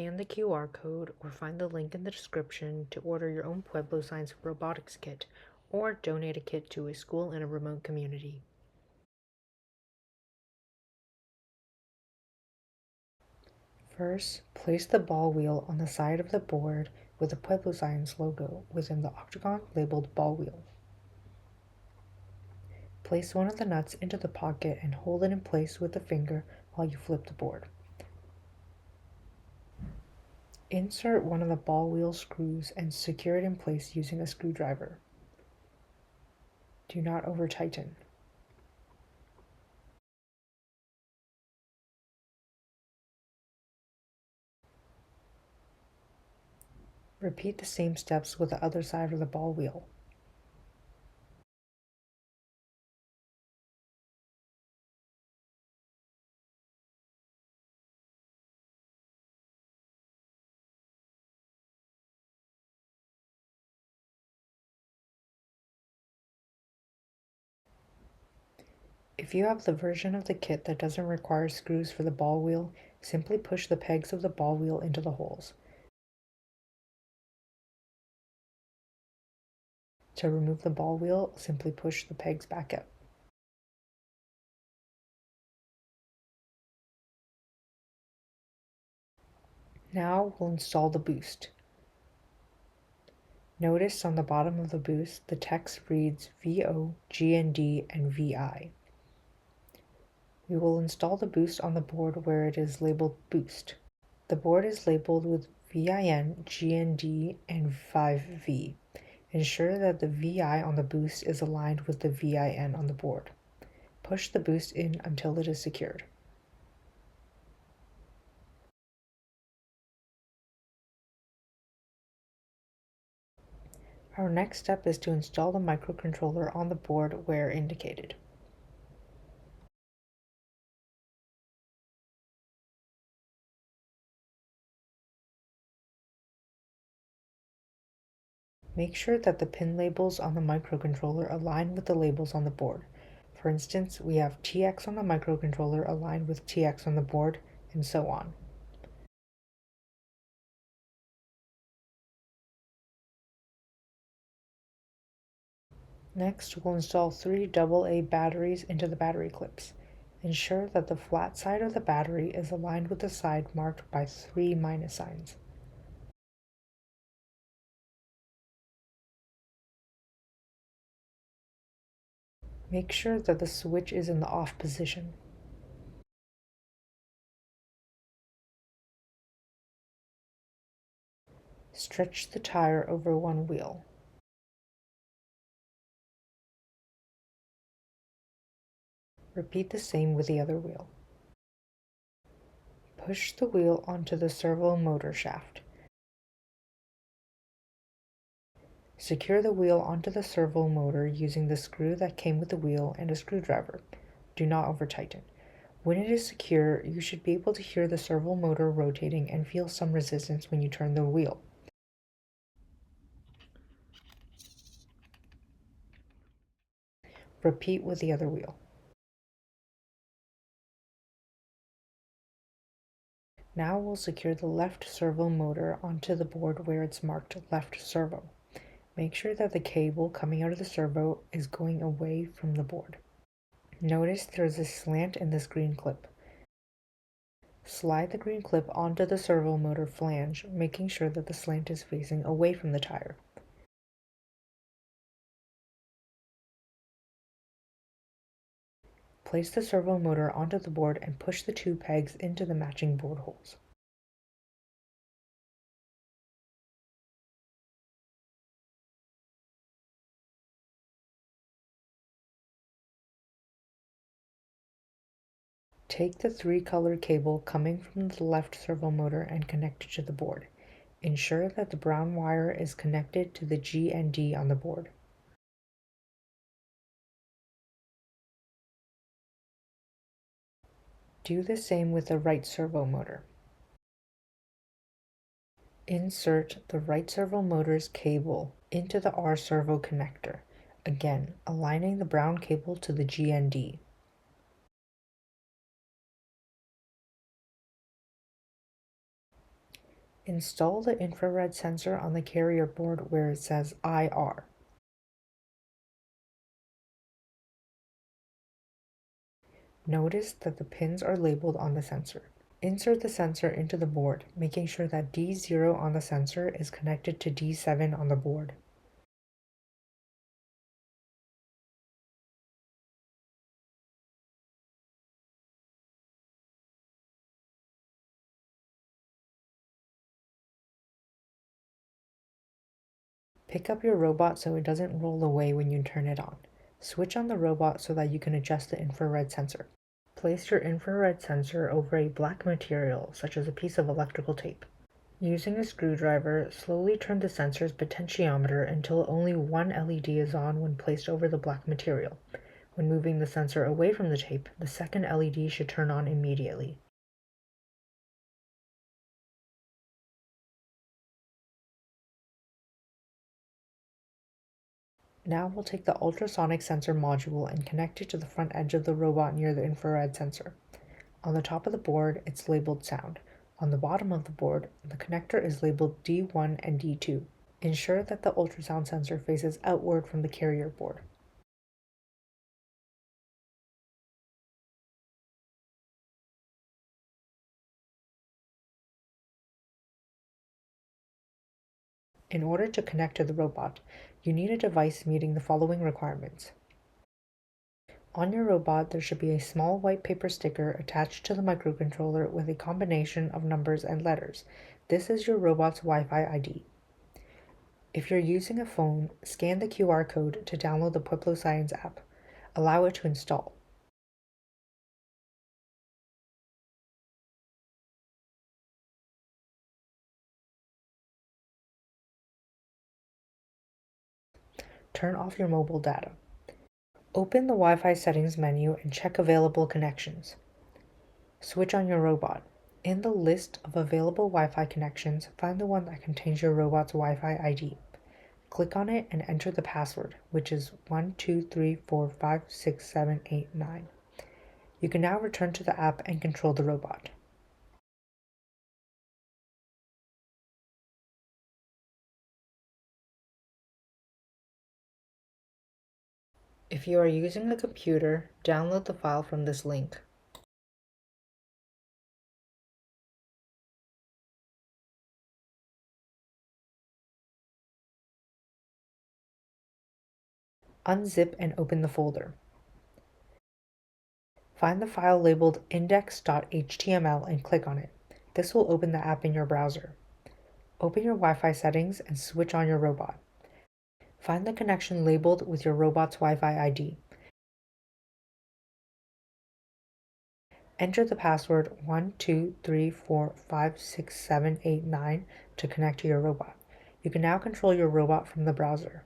Scan the QR code or find the link in the description to order your own Pueblo Science robotics kit or donate a kit to a school in a remote community. First, place the ball wheel on the side of the board with the Pueblo Science logo within the octagon labeled ball wheel. Place one of the nuts into the pocket and hold it in place with the finger while you flip the board. Insert one of the ball wheel screws and secure it in place using a screwdriver. Do not over-tighten. Repeat the same steps with the other side of the ball wheel. If you have the version of the kit that doesn't require screws for the ball wheel, simply push the pegs of the ball wheel into the holes. To remove the ball wheel, simply push the pegs back up. Now we'll install the boost. Notice on the bottom of the boost, the text reads VO, GND, and VI. We will install the boost on the board where it is labeled boost. The board is labeled with VIN, GND, and 5V. Ensure that the VI on the boost is aligned with the VIN on the board. Push the boost in until it is secured. Our next step is to install the microcontroller on the board where indicated. Make sure that the pin labels on the microcontroller align with the labels on the board. For instance, we have TX on the microcontroller aligned with TX on the board, and so on. Next, we'll install 3 AA batteries into the battery clips. Ensure that the flat side of the battery is aligned with the side marked by 3 minus signs. Make sure that the switch is in the off position. Stretch the tire over one wheel. Repeat the same with the other wheel. Push the wheel onto the servo motor shaft. Secure the wheel onto the servo motor using the screw that came with the wheel and a screwdriver. Do not over-tighten. When it is secure, you should be able to hear the servo motor rotating and feel some resistance when you turn the wheel. Repeat with the other wheel. Now we'll secure the left servo motor onto the board where it's marked left servo. Make sure that the cable coming out of the servo is going away from the board. Notice there's a slant in this green clip. Slide the green clip onto the servo motor flange, making sure that the slant is facing away from the tire. Place the servo motor onto the board and push the 2 pegs into the matching board holes. Take the 3-color cable coming from the left servo motor and connect it to the board. Ensure that the brown wire is connected to the G and D on the board. Do the same with the right servo motor. Insert the right servo motor's cable into the R servo connector, again aligning the brown cable to the G and D. Install the infrared sensor on the carrier board where it says IR. Notice that the pins are labeled on the sensor. Insert the sensor into the board, making sure that D0 on the sensor is connected to D7 on the board. Pick up your robot so it doesn't roll away when you turn it on. Switch on the robot so that you can adjust the infrared sensor. Place your infrared sensor over a black material, such as a piece of electrical tape. Using a screwdriver, slowly turn the sensor's potentiometer until only one LED is on when placed over the black material. When moving the sensor away from the tape, the second LED should turn on immediately. Now we'll take the ultrasonic sensor module and connect it to the front edge of the robot near the infrared sensor. On the top of the board, it's labeled sound. On the bottom of the board, the connector is labeled D1 and D2. Ensure that the ultrasound sensor faces outward from the carrier board. In order to connect to the robot, you need a device meeting the following requirements. On your robot, there should be a small white paper sticker attached to the microcontroller with a combination of numbers and letters. This is your robot's Wi-Fi ID. If you're using a phone, scan the QR code to download the Pueblo Science app. Allow it to install. Turn off your mobile data. Open the Wi-Fi settings menu and check available connections. Switch on your robot. In the list of available Wi-Fi connections, find the one that contains your robot's Wi-Fi ID. Click on it and enter the password, which is 1234567889. You can now return to the app and control the robot. If you are using a computer, download the file from this link. Unzip and open the folder. Find the file labeled index.html and click on it. This will open the app in your browser. Open your Wi-Fi settings and switch on your robot. Find the connection labeled with your robot's Wi-Fi ID. Enter the password 1234567889 to connect to your robot. You can now control your robot from the browser.